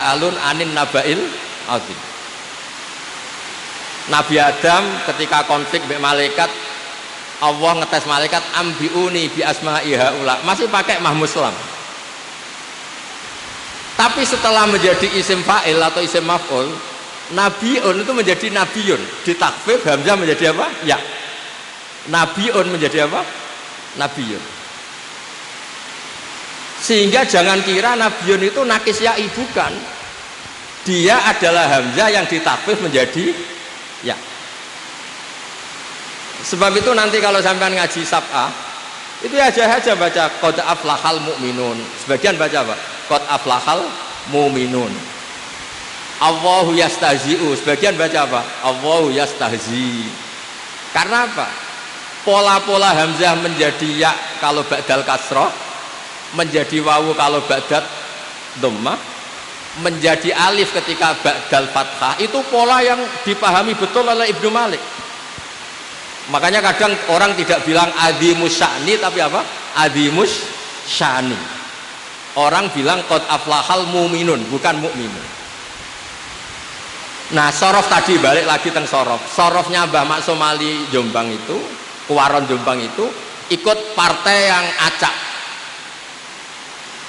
alun anin nabail azim. Nabi Adam ketika konflik dengan malaikat, Allah ngetes malaikat ambiuni bi asma'i haula, masih pakai mahmuslam. Tapi setelah menjadi isim fa'il atau isim maf'ul, nabiun itu menjadi nabiyun, ditakfif hamzah menjadi apa? Ya. Nabiun menjadi apa? Nabiyun. Sehingga jangan kira nabiyun itu nakis ya'i, bukan. Dia adalah hamzah yang ditakfif menjadi ya. Sebab itu nanti kalau sampean ngaji sab'ah, itu aja baca qad aflahal mu'minun. Sebagian baca apa? Qad aflahal mu'minun. Allahu yastahzi'u. Sebagian baca apa? Allahu yastahzi. Karena apa? Pola-pola hamzah menjadi ya kalau ba'dal kasrah, menjadi wawu kalau ba'dal dhammah, menjadi alif ketika ba'dal fathah, itu pola yang dipahami betul oleh Ibnu Malik. Makanya kadang orang tidak bilang adimus sya'ni, tapi apa? Adimus sya'ni. Orang bilang qad aflahal mu'minun, bukan mu'minun. Nah, sorof tadi, balik lagi teng sorof. Sorofnya Mbah Maksum Ali Jombang itu, Kuwaron Jombang itu ikut partai yang acak.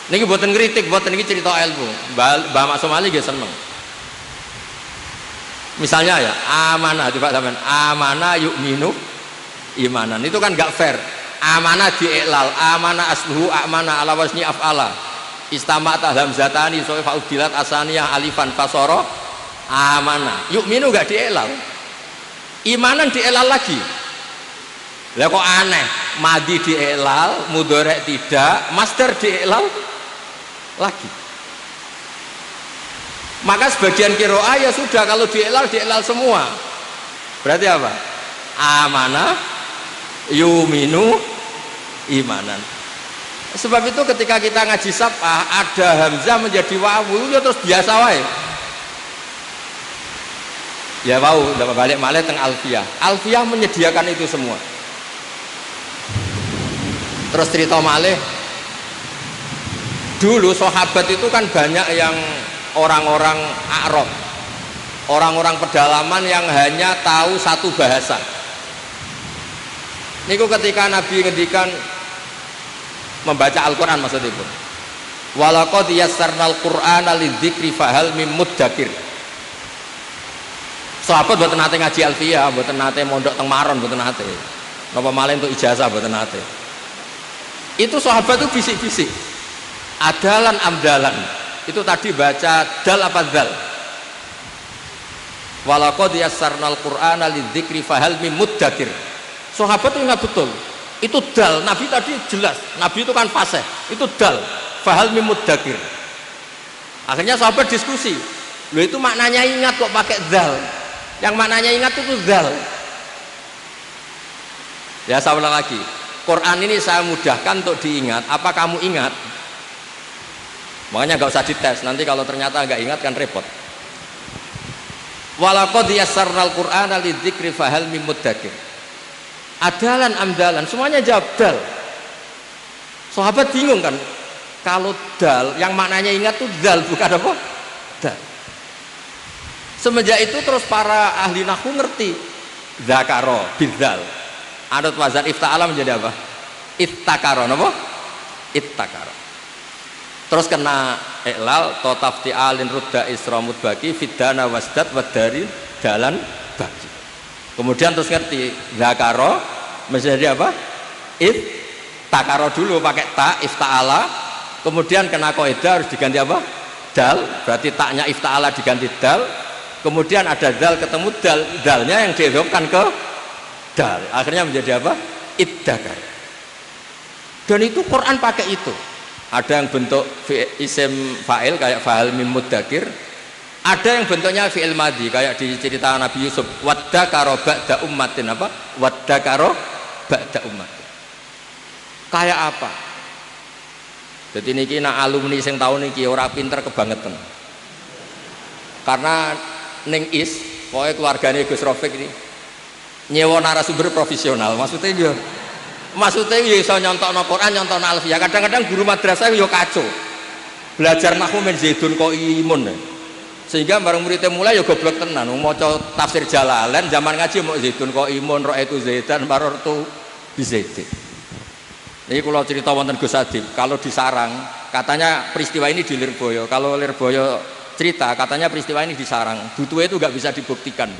Niki boten kritik, boten niki cerita ilmu. Mbah Maksum Ali nggih seneng. Misalnya ya, amanah coba sampean, amanah yu'minu imanan. Itu kan enggak fair. Amanah diiklal, amanah asluhu amanah ala wasni af'ala. Istama'ta hamzatani so fa'udilat asaniyah alifan fasara amanah. Yu'minu enggak diiklal. Imanan diiklal lagi. Lah kok aneh, madi diiklal, mudhari' tidak, masdar diiklal lagi. Maka sebagian qiraah ya sudah, kalau diiklal semua. Berarti apa? Amanah yuminu imanan. Sebab itu ketika kita ngaji sab'ah ada hamzah menjadi wawu, ya terus biasa wae. Ya wawu, balik malih teng alfiyah. Alfiyah menyediakan itu semua. Terus cerita malih, dulu sahabat itu kan banyak yang orang-orang Arab, orang-orang pedalaman yang hanya tahu satu bahasa. Niku ketika Nabi ngendikan membaca Al-Quran, maksudnya pun walaqad yassarnal qur'ana lidzikri fahal mim muddakir. Sahabat mboten nate ngaji alfiyah, mboten nate mondok teng Maron, mboten nate. Napa malih untuk ijazah mboten nate. Itu sahabat itu bisik-bisik. Adalan amdalan. Itu tadi baca dal apa dal? Walaqad yassarnal qur'ana lidzikri fahal mim muddakir. Sahabat itu ingat betul. Itu dal, Nabi tadi jelas. Nabi itu kan fasih. Itu dal, fahal mim muddakir. Akhirnya sahabat diskusi. Loh, itu maknanya ingat kok pakai dal. Yang maknanya ingat itu dal. Ya, saya ulang lagi. Quran ini saya mudahkan untuk diingat. Apa kamu ingat? Makanya nggak usah dites. Nanti kalau ternyata nggak ingat kan repot. Walaqad yassarnal qur'ana lidzikri fahal mim muddakir. Adalan amdalan, semuanya jawab dal. Sahabat bingung kan, kalau dal yang maknanya ingat tuh dal, bukan apa? Dal. Semenjak itu terus para ahli nahwu ngerti zakaro bidzal. Adot wazan ifta'ala menjadi apa? Ittakaro, apa? Ittakaro. Terus kena iklal to tafti'alin rudda isramud baki fidana wasdat wadari dalan baki. Kemudian terus ngerti zakaro menjadi apa? Ittakaro dulu pakai ta ifta'ala. Kemudian kena kaidah harus diganti apa? Dal. Berarti taknya ifta'ala diganti dal. Kemudian ada dal ketemu dal, dalnya yang diidhofkan ke dal, akhirnya menjadi apa? Iddakar. Dan itu Quran pakai itu. Ada yang bentuk isim fa'il kayak fa'al mim muddakir, ada yang bentuknya fi'il madhi kayak di cerita Nabi Yusuf, waddakaro ba'da ummatin, apa? Waddakaro ba'da ummatin. Kayak apa? Jadi niki nak alumni sing tahun niki ora pinter kebangetan. Karena ning pokoknya keluarganya Gus Rafiq ini nyewa narasumber profesional, maksudnya dia bisa nyontokno Quran, nyontokno alfiyah. Kadang-kadang guru madrasah yo kacau. belajar nahwu men Zaidun kok imun. Sehingga bareng muridnya mulai ya goblok tenan. Maca tafsir Jalalain zaman ngaji mau Zaidun kok imun, ra'aitu Zaidan marartu bi Zaidin. Ini kalau cerita wonten Gus Adib, kalau di Sarang katanya peristiwa ini di Lirboyo. Kalau Lirboyo cerita katanya peristiwa ini di Sarang. Butuhe itu nggak bisa dibuktikan.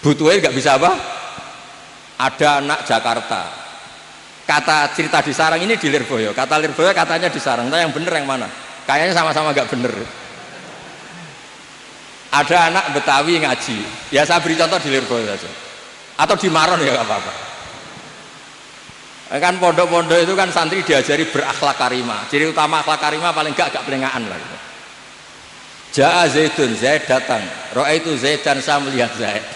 Butuhe nggak bisa apa? Ada anak Jakarta. Kata cerita di Sarang ini di Lirboyo. Kata Lirboyo katanya di Sarang. Nah yang bener yang mana? Kayaknya sama-sama nggak bener. Ada anak Betawi ngaji, ya saya beri contoh di Lirboyo saja, atau di Maron ya nggak apa-apa. Kan pondok-pondok itu kan santri diajari berakhlak karimah. Ciri utama akhlak karimah paling agak pelengahan lah. Gitu. Ja'a Zaidun, Zaid datang. Ra'aitu Zaidan, saya melihat Zaid.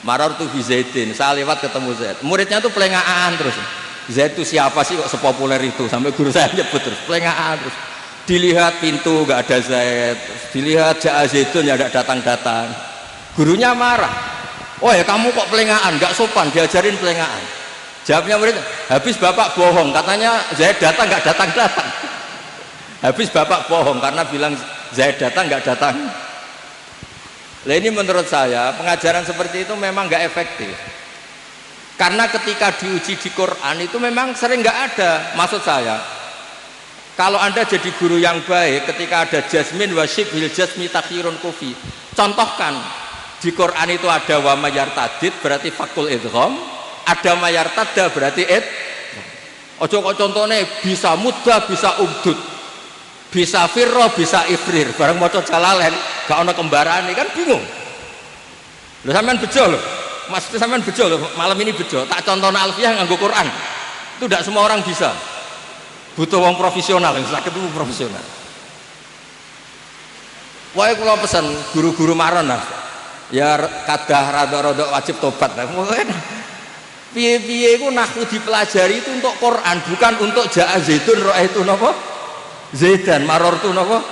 Marartu bi Zaidin, saya lewat ketemu Zaid. Muridnya tuh pelengahan terus. Zaid itu siapa sih kok sepopuler itu? Sampai guru saya nyebut terus pelengahan terus. Dilihat pintu nggak ada Zaid, dilihat Ja'a Zaidun ya nggak datang-datang. Gurunya marah. Oh ya kamu kok pelengahan, nggak sopan, diajarin pelengahan. Jawabnya murid, habis bapak bohong, katanya Zaid datang nggak datang-datang. Habis bapak bohong karena bilang Zaid datang nggak datang. Nah ini menurut saya pengajaran seperti itu memang nggak efektif. Karena ketika diuji di Quran itu memang sering nggak ada. Maksud saya, kalau Anda jadi guru yang baik ketika ada jasmin wasyib bil jasmi takhirun kufi, contohkan di Quran itu ada wa mayartadid berarti fakul idgham, ada mayartada berarti ojo kok contohnya bisa mudah bisa umdud, bisa firro bisa ifrir, bareng maca Jalalain gak ono kembaran kan bingung. Lho sampean bejo lho, maksudnya sampean bejo lho, malam ini bejo tak contohna alfiyah nganggo Quran itu tidak semua orang bisa. Butuh wong profesional, yang sakit itu profesional. Wah, kalau pesan guru-guru Maron lah, ya kadah rada-rada wajib tobat lah. Piye-piye itu nahwu dipelajari itu untuk Quran, bukan untuk Ja'a Zaidun ra'aitu napa? Zaidan marartu napa?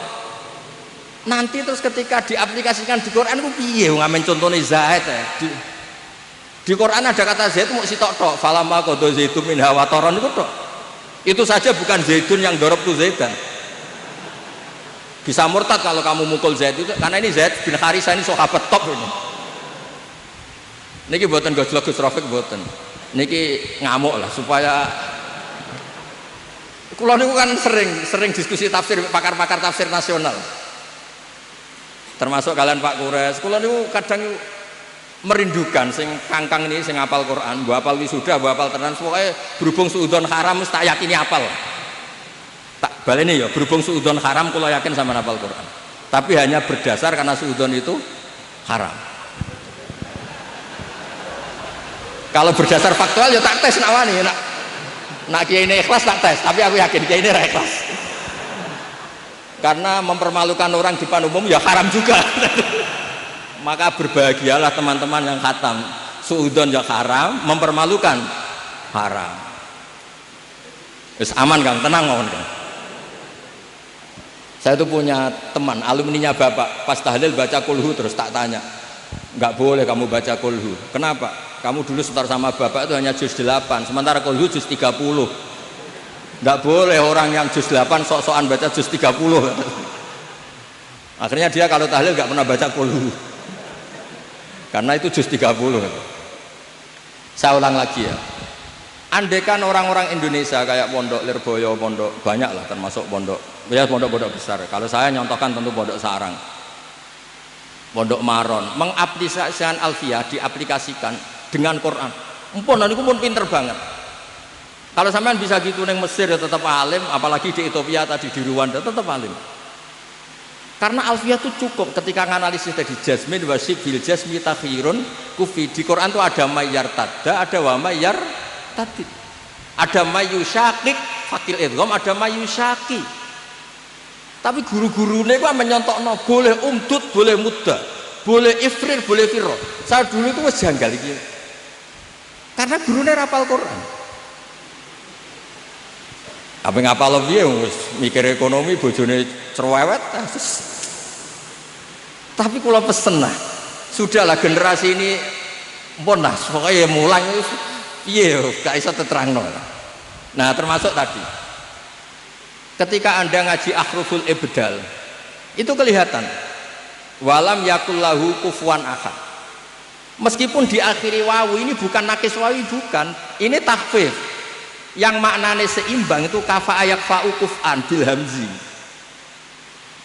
Nanti terus ketika diaplikasikan di Quran itu piye ngamen contohnya Zaid ya. Di Quran ada kata Zaid mau sitok tok, falamma qada Zaidun min hawataron itu tok. Itu saja bukan Zaidun yang dorop tuh Zaidan. Bisa murtad kalau kamu mukul Zaid itu, karena ini Zaid bin Harisah ini sahabat top ini. Niki buatan gojlok Gus Rafiq buatan. Niki ngamuk lah supaya. Kulo niku kan sering diskusi tafsir pakar-pakar tafsir nasional. Termasuk kalian Pak Kures. Kulo niku kadang merindukan sing kangkang ini sing hafal Quran, mbok hafal wisuda, mbok hafal tenan, pokoke berhubung suudon haram mesti tak yakini hafal. Tak baleni ya, berhubung suudon haram kula yakin sama hafal Quran. Tapi hanya berdasar karena suudon itu haram. Kalau berdasar faktual ya tak tes nak wani, nak kiai ini ikhlas tak tes, tapi aku yakin kiai ini ra ikhlas. Karena mempermalukan orang di depan umum ya haram juga. Maka berbahagialah teman-teman yang khatam suudon yang haram, mempermalukan haram. Terus aman Kang, tenang mohon Kang. Saya tuh punya teman alumninya bapak, pas tahlil baca kulhu terus tak tanya, nggak boleh kamu baca kulhu. Kenapa? Kamu dulu setor sama bapak itu hanya juz 8, sementara kulhu juz 30. Nggak boleh orang yang juz 8 sok-sokan baca juz 30. Akhirnya dia kalau tahlil nggak pernah baca kulhu. Karena itu juz 30. Saya ulang lagi ya. Andaikan orang-orang Indonesia kayak pondok Lirboyo, pondok banyak lah termasuk pondok, ya pondok-pondok besar. Kalau saya nyontohkan tentu pondok Sarang, pondok Maron, mengaplikasikan alfiyah diaplikasikan dengan Quran. Empun niku pun pinter banget. Kalau sampean bisa gitu neng Mesir ya tetap alim, apalagi di Ethiopia tadi di Rwanda tetap alim. Karena alfiyah itu cukup ketika nganalisis tadi jasmin wasyib bil jasmi takhirun kufi. Di Quran itu ada mayyar tada, ada wa mayyar tadid. Ada mayyusyakik fakil idgham, ada mayyusyaki. Tapi guru-gurunya itu menyontokno boleh umdud, boleh muda, boleh ifrir, boleh firro. Saya dulu itu wis janggal iki. Karena gurunya rapal Quran. Apa ngapal piye wis mikir ekonomi bojone cerewet. Tapi kalau pesen lah, sudahlah generasi ini pun lah, pokoknya mulai piye gak iso terangno. Nah termasuk tadi ketika Anda ngaji ahruful ibdal itu kelihatan walam yakullahu kufuwan ahad. Meskipun diakhiri wawu, ini bukan nakis wawi, bukan, ini takhfif yang maknanya seimbang, itu kafa ayak fa'u kuf'an bil hamzi.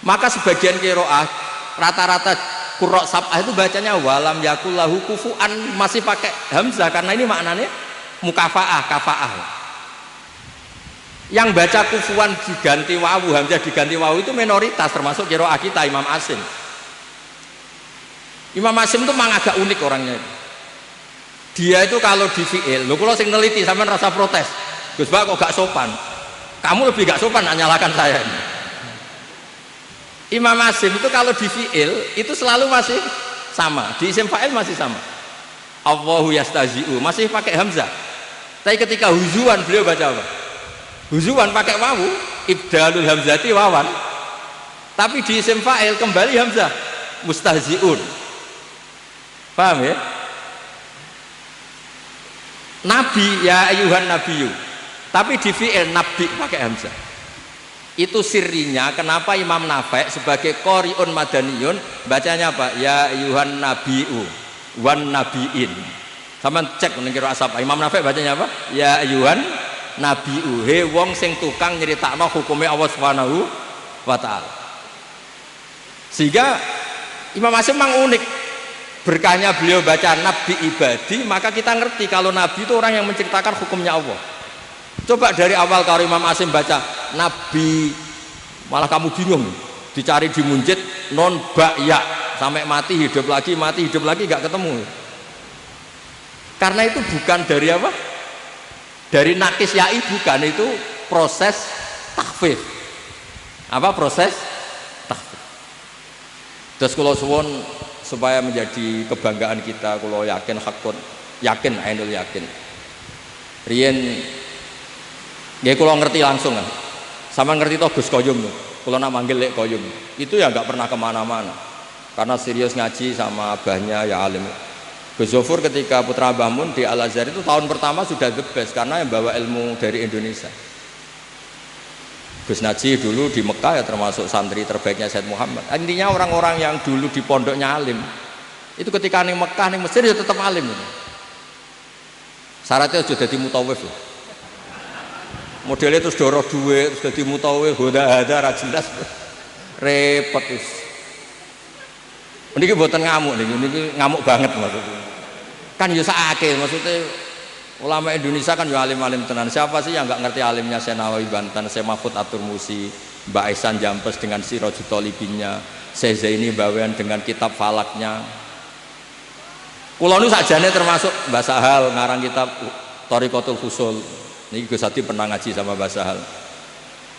Maka sebagian qiraah rata-rata qurra sab'ah itu bacanya walam yakullahu kufu'an, masih pakai hamzah karena ini maknanya mukafaah, kafaah. Yang baca kufuan diganti wawu, hamzah diganti wawu itu minoritas, termasuk qiraah kita Imam Asim. Imam Asim itu memang agak unik orangnya itu. Dia itu kalau di fi'il, lo kalau sing neliti sampean rasa protes, Gus Bak kok gak sopan, kamu lebih gak sopan nyalakan saya ini. Imam Asim itu kalau di fi'il itu selalu masih sama, di isim fa'il masih sama, Allahu yastazi'u masih pakai hamzah. Tapi ketika huzuan beliau baca apa? Huzuan pakai wawu, ibdalul hamzati wawan. Tapi di isim fa'il kembali hamzah, mustahzi'un. Paham ya? Nabi ya ayuhan nabiyyu, tapi di fi'il nabi pakai hamzah. Itu sirinya kenapa Imam Nafi' sebagai qori'un madaniyun bacanya apa? Ya ayuhan nabiyyu wan nabiin. Sama cek ning kira asap. Imam Nafi' bacanya apa? Ya ayuhan nabiyyu, he wong sing tukang nyeritakno hukume Allah Subhanahu wa taala. Sehingga Imam Asim memang unik. Berkahnya beliau baca nabi ibadi, maka kita ngerti kalau nabi itu orang yang menceritakan hukumnya Allah. Coba dari awal kalau Imam Asim baca nabi, malah kamu bingung, dicari di munjid non ba ya sampai mati hidup lagi gak ketemu. Karena itu bukan dari apa? Dari nakis ya'i, bukan, itu proses takhfif. Apa proses takhfif? Terus kalau suwon supaya menjadi kebanggaan kita, kalau yakin hakun, yakin ainul yakin. Riyen nggih kula ngerti langsung kan. Sama ngerti toh Gus Koyum tuh. Kula nak manggil Lek Koyum. Itu ya enggak pernah kemana-mana. Karena serius ngaji sama abahnya ya alim. Gus Zofur ketika putra Mbah Mun di Al Azhar itu tahun pertama sudah the best karena yang bawa ilmu dari Indonesia. Gus Najih dulu di Mekah ya termasuk santri terbaiknya Said Muhammad. Intinya orang-orang yang dulu di pondoknya alim itu ketika ning Mekah ning Mesir ya tetap alim itu. Syaratnya sudah jadi mutawif loh. Modelnya terus doroh duit terus jadi mutawif, hoda-hada ra jelas. Repot wis. Niki mboten ngamuk niki ngamuk banget maksudnya. Kan ya sakake maksudnya. Ulama Indonesia kan ya alim-alim tenan. Siapa sih yang nggak ngerti alimnya Syekh Nawawi Banten, Syekh Mahfud At-Turmusi, Mbak Aisan Jampes dengan Sirajut Talibinnya, Syekh Zaini Bawean dengan kitab falaknya. Kula nu sakjane termasuk Mbah Sahal ngarang kitab Thariqatul Fusul. Niki Gus Hadi pernah ngaji sama Mbah Sahal.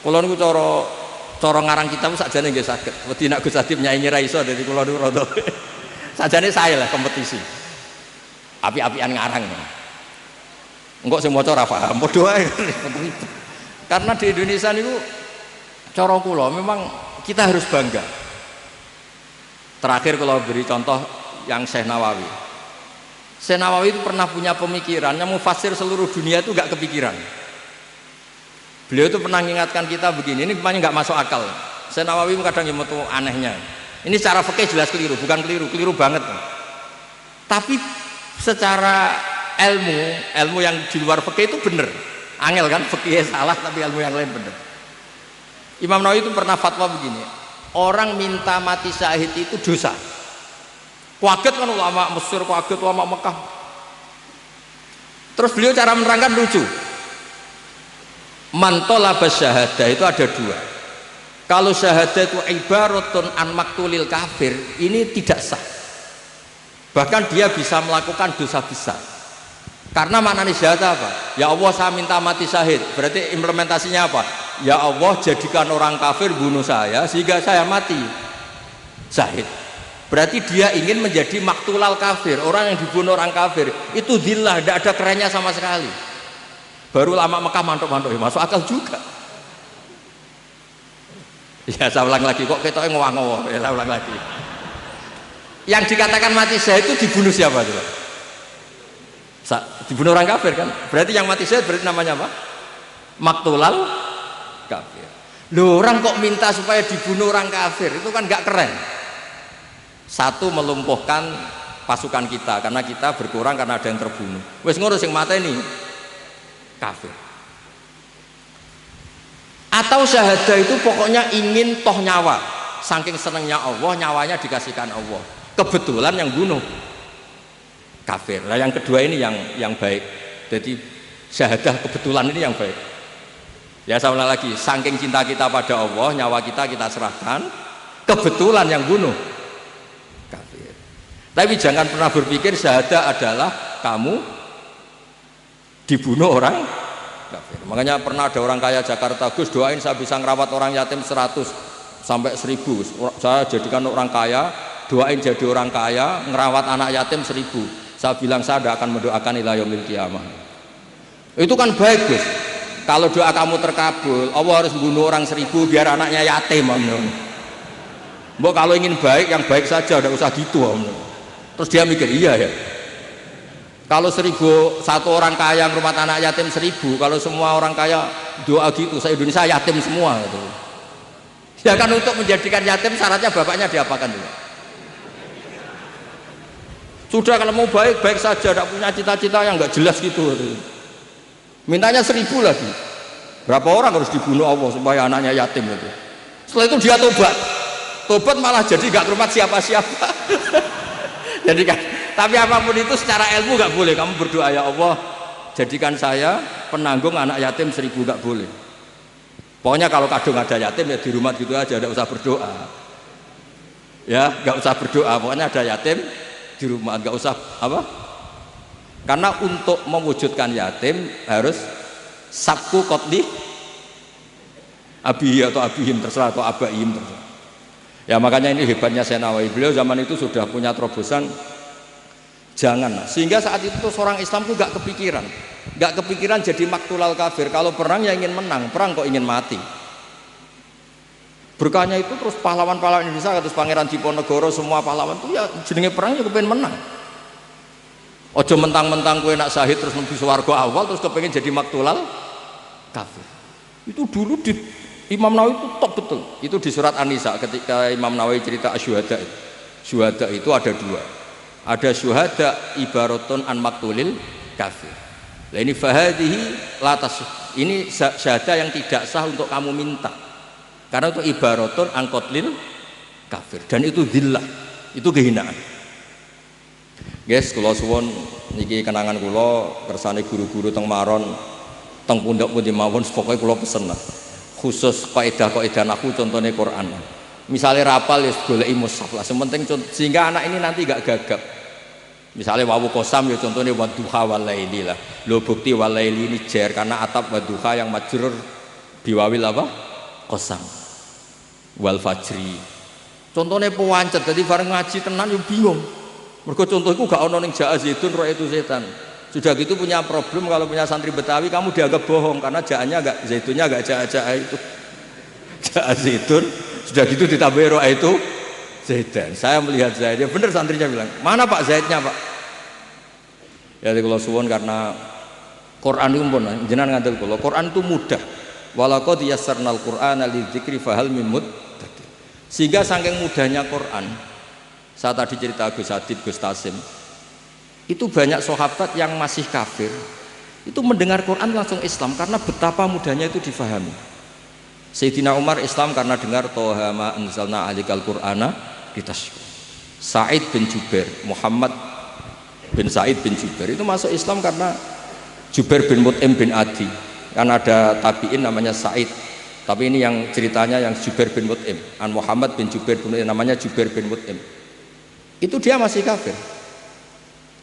Kula niku cara ngarang kitab sakjane nggih saged. Wedi nek Gus Hadi nyanyi ra iso dadi kula niku rada. Sakjane saya lah kompetisi. Api-apian ngarang. Enggak sing maca ora paham padha ae. Karena di Indonesia niku cara kula memang kita harus bangga. Terakhir kalau beri contoh yang Syekh Nawawi. Syekh Nawawi itu pernah punya pemikiran yang mufasir seluruh dunia itu enggak kepikiran. Beliau itu pernah mengingatkan kita begini, ini memangnya enggak masuk akal. Syekh Nawawi kadang yang metu anehnya. Ini secara fikih jelas keliru, bukan keliru banget. Tapi secara ilmu yang di luar fikih itu benar. Angel kan fikih salah tapi ilmu yang lain benar. Imam Nawawi itu pernah fatwa begini, orang minta mati syahid itu dosa. Kaget kan ulama Mesir, kaget ulama Mekah. Terus beliau cara menerangkan lucu. Man talabas syahadah itu ada dua. Kalau syahadah itu ibaratun an maktulil kafir, ini tidak sah. Bahkan dia bisa melakukan dosa besar. Karena maknanya syahadah apa? Ya Allah saya minta mati syahid. Berarti implementasinya apa? Ya Allah jadikan orang kafir bunuh saya sehingga saya mati syahid. Berarti dia ingin menjadi maktulal kafir. Orang yang dibunuh orang kafir itu zillah, tidak ada kerennya sama sekali. Baru lama Mekah mantuk-mantuk, ya masuk akal juga. Ya saya ulang lagi, kok ketoknya ngowah-ngowah. Ya saya ulang lagi. Yang dikatakan mati syahid itu dibunuh siapa coba? Dibunuh orang kafir kan? Berarti yang mati syahid berarti namanya apa? Maktulal kafir. Loh, orang kok minta supaya dibunuh orang kafir, itu kan gak keren. Satu, melumpuhkan pasukan kita karena kita berkurang karena ada yang terbunuh. Wes ngurus yang mata ini kafir. Atau syahadah itu pokoknya ingin toh nyawa, saking senengnya Allah, nyawanya dikasihkan Allah. Kebetulan yang bunuh kafir. Nah yang kedua ini yang baik. Jadi syahadah kebetulan ini yang baik. Ya saya ulang lagi, saking cinta kita pada Allah, nyawa kita serahkan, kebetulan yang bunuh kafir. Tapi jangan pernah berpikir syahadah adalah kamu dibunuh orang kafir. Makanya pernah ada orang kaya Jakarta, Gus doain saya bisa ngerawat orang yatim 100 sampai 1000. Saya jadikan orang kaya, doain jadi orang kaya, ngerawat anak yatim 1000. Saya bilang saya tidak akan mendoakan ila yaumil qiyamah. Itu kan baik, Gus. Kalau doa kamu terkabul, Allah harus bunuh orang 1000 biar anaknya yatim. Mbok kalau ingin baik, yang baik saja, tidak usah gitu. Terus dia mikir, iya ya. Kalau 1 orang kaya ngurmat anak yatim 1000, kalau semua orang kaya doa gitu, saya Indonesia yatim semua. Gitu. Ya kan untuk menjadikan yatim syaratnya bapaknya diapakan dulu. Sudah kalau mau baik, baik saja, tidak punya cita-cita yang nggak jelas gitu. Mintanya 1000 lagi. Berapa orang harus dibunuh Allah supaya anaknya yatim itu. Setelah itu dia tobat malah jadi nggak hormat siapa-siapa. Jadi kan, tapi apapun itu secara ilmu nggak boleh. Kamu berdoa, ya Allah jadikan saya penanggung anak yatim 1000, nggak boleh. Pokoknya kalau kadung ada yatim ya di rumah gitu aja, nggak usah berdoa. Ya nggak usah berdoa. Pokoknya ada yatim di rumah, nggak usah apa? Karena untuk mewujudkan yatim harus sabku qotli abihi atau abihim terserah, atau abaihim terserah. Ya makanya ini hebatnya Syekh Nawawi, beliau zaman itu sudah punya terobosan jangan. Sehingga saat itu seorang Islam itu gak kepikiran jadi maktulal kafir. Kalau perang ya ingin menang, perang kok ingin mati. Berkahnya itu terus pahlawan-pahlawan Indonesia, terus Pangeran Diponegoro, semua pahlawan itu ya jenenge perang ya kepengen menang. Ojo mentang-mentang kue nak syahid terus mlebu swarga awal terus kepengen jadi maktulal kafir. Itu dulu di Imam Nawawi itu top betul. Itu di surat An-Nisa ketika Imam Nawawi cerita asyuhada. Syuhada itu ada 2. Ada syuhada ibaratun an maktulil kafir. Nah ini fahadihi latas. Ini syahada yang tidak sah untuk kamu minta. Karena itu ibaratun an qatlil kafir, dan itu dzillah. Itu kehinaan. Guys, kula suwun niki kenangan kula kersane guru-guru teng Maron, teng pundhok pundi mawon, pokoke kula pesen lah. Khusus kaidah-kaidah nahwu contohnya Quran. Misalnya rapal ya goleki mushaf lah. Sementing sehingga anak ini nanti gak gagap. Misalnya wawu qasam ya contohnya wadduha walaili lah. Lo bukti walaili ini jar karena atap wadduha yang majrur biwawil apa? Qasam. Wal fajri. Contohnya pewancet, jadi bareng ngaji tenan yo bingung. Mergo contoh itu gak ono ning Ja'a Zaitun roh itu setan. Sudah gitu punya problem kalau punya santri Betawi kamu dianggap bohong karena Ja'anya enggak, Zaitunnya enggak Ja'a itu. Ja'a Zaitun sudah gitu ditambah roh itu Zaitan. Saya melihat Zaidnya bener, santrinya bilang, "Mana Pak Zaidnya, Pak?" Ya kalau suwon karena Quran itu pun jenengan ngandel kula, Quran itu mudah. Walaqad yassarnal Qur'ana lidzikri fahal mim muddakir. Sehingga saking mudahnya Quran, saya tadi cerita Gus Adib, Gus Tasim, itu banyak sahabat yang masih kafir itu mendengar Quran langsung Islam karena betapa mudahnya itu difahami. Sayyidina Umar Islam karena dengar Toha ma anzalna alikal Qur'ana litashqa. Sa'id bin Jubair, Muhammad bin Sa'id bin Jubair itu masuk Islam karena Jubair bin Mut'im bin Adi. Kan ada tabi'in namanya Sa'id, tapi ini yang ceritanya yang Jubair bin Mut'im, an Muhammad bin Jubair bin Mut'im, namanya Jubair bin Mut'im. Itu dia masih kafir.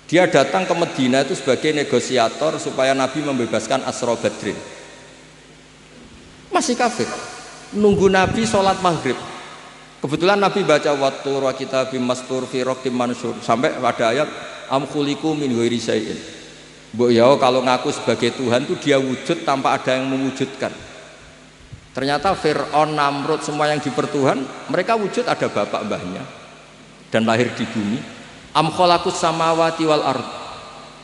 Dia datang ke Medina itu sebagai negosiator supaya Nabi membebaskan Asra Badrin. Masih kafir. Nunggu Nabi sholat maghrib. Kebetulan Nabi baca wattur wa kitabim mastur fi raqim mansur sampai pada ayat am khuliqu min ghairi syai'in. Mbok ya kalau ngaku sebagai Tuhan itu dia wujud tanpa ada yang mewujudkan. Ternyata Fir'aun, Namrud, semua yang dipertuhan mereka wujud ada bapak mbahnya dan lahir di bumi. Am khalaqus samawati wal ard.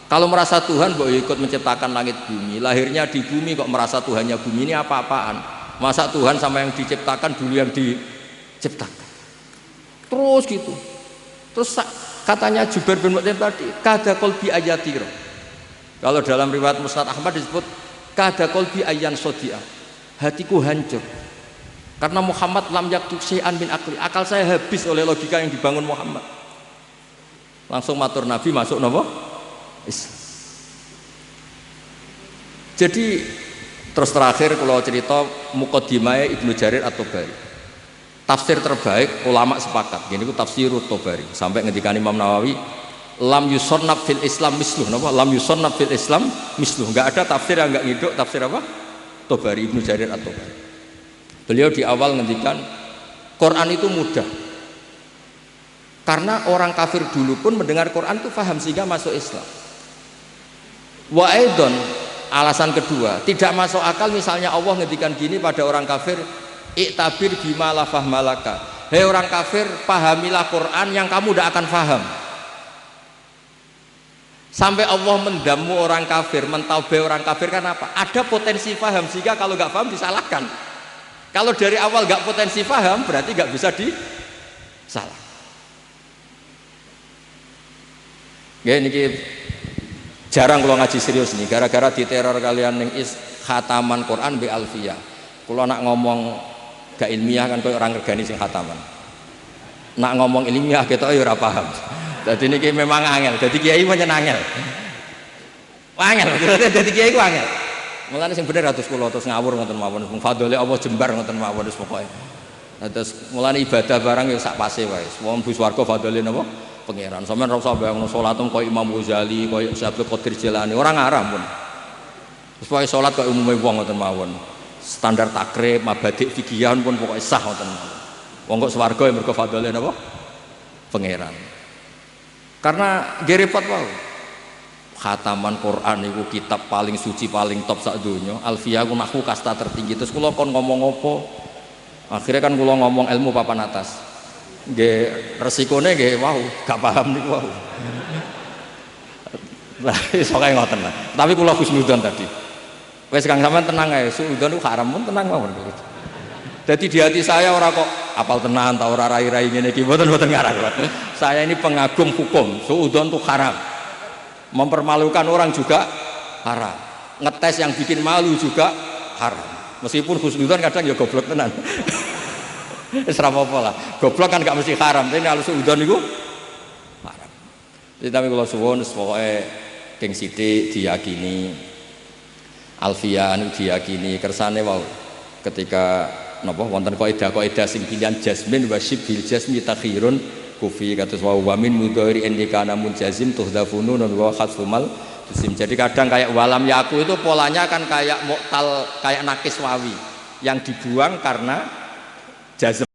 Kalau merasa Tuhan mbok ikut menciptakan langit bumi, lahirnya di bumi kok merasa Tuhannya bumi, ini apa-apaan. Masa Tuhan sama yang diciptakan dulu yang diciptakan. Terus gitu. Terus katanya Jubair bin Mut'im tadi, kada qalbi ayatira. Kalau dalam riwayat Musnad Ahmad disebut kada qalbi ayyan sodia. Hatiku hancur. Karena Muhammad lam yaktuk syai'an min akli. Akal saya habis oleh logika yang dibangun Muhammad. Langsung matur Nabi masuk napa? Islam. Jadi terus terakhir kalau cerita Muqaddimah Ibnu Jarir At-Tabari. Tafsir terbaik ulama sepakat. Gini ku tafsirut Tabari. Sampai ngendikan Imam Nawawi, lam yusannaf fil Islam misluh. Napa? Lam yusannaf fil Islam misluh. Enggak ada tafsir yang enggak ngiduk tafsir apa? Tabari, Ibnu Jarir At-Tabari. Beliau di awal ngendikan Quran itu mudah. Karena orang kafir dulu pun mendengar Quran itu paham sehingga masuk Islam. Wa aidon, alasan kedua, tidak masuk akal misalnya Allah ngendikan gini pada orang kafir, iktabir bima la fahmalaka. Hei orang kafir, pahamilah Quran yang kamu tidak akan paham. Sampai Allah mendamu orang kafir, mentaubah orang kafir kan apa? Ada potensi paham sehingga kalau nggak paham disalahkan. Kalau dari awal nggak potensi paham berarti nggak bisa disalah. Ya ini jarang kalau ngaji serius nih, gara-gara diteror kalian ning khataman Quran bi alfiyah. Kalau nak ngomong gak ilmiah kan kayak orang regani sing khataman. Nak ngomong ilmiah kita ya ora paham. Jadi ini memang angel. Jadi kiai pancen angel. Angel, jadi kiai ku angel. Mulane sing bener atus kula terus ngawur ngoten mawon. Fadhole Allah jembar ngoten mawon wis pokoke. Terus mulane ibadah barang ya sak pase wae. Wong bu swarga fadhole napa? Pangeran. Sampeyan ora usah bayangno salatem koyo Imam Ghazali, koyo Syekh Qadir Jilani, ora ngaram pun. Terus pokoke salat koyo umume wong ngoten mawon. Standar takrib, mabadik fikihan pun pokoke sah ngoten mawon. Wong kok swarga ya mergo fadhole napa? Pangeran. Karena nggih repot wae. Khataman Quran itu kitab paling suci paling top sak donya. Alfiyah ku nahwu kasta tertinggi. Terus kula kon ngomong apa? Akhirnya kan kula ngomong ilmu papan atas. Nggih resikone nggih wau, gak paham niku wau. Lah iso kae ngoten lah. Tapi kula husnudzon tadi. Wis Kang sampean tenang ae, suudzon ku haram pun tenang mawon. Jadi di hati saya orang kok apal tenan ta ora rai-rai ngene iki mboten ngarang. Saya ini pengagum hukum, suudzon itu haram. Mempermalukan orang juga haram. Ngetes yang bikin malu juga haram. Meskipun husnudzon kadang ya goblok tenan. Wis ora apa-apa lah. Goblok kan gak mesti haram, tapi kalau suudzon niku haram. Jadi tapi kalau suwun pokoke geng sithik diyakini alfiyah anu diyakini kersane wau ketika napa wonten kaidah sing pilihan jasmin wa syibhil jasmi takhirun kufi kados wa min mudhari indikana munjazim tuhdafunun wa khatfumal jisim. Jadi kadang kayak walam yaku itu polanya kan kayak mu'tal, kayak nakis wawi yang dibuang karena jazm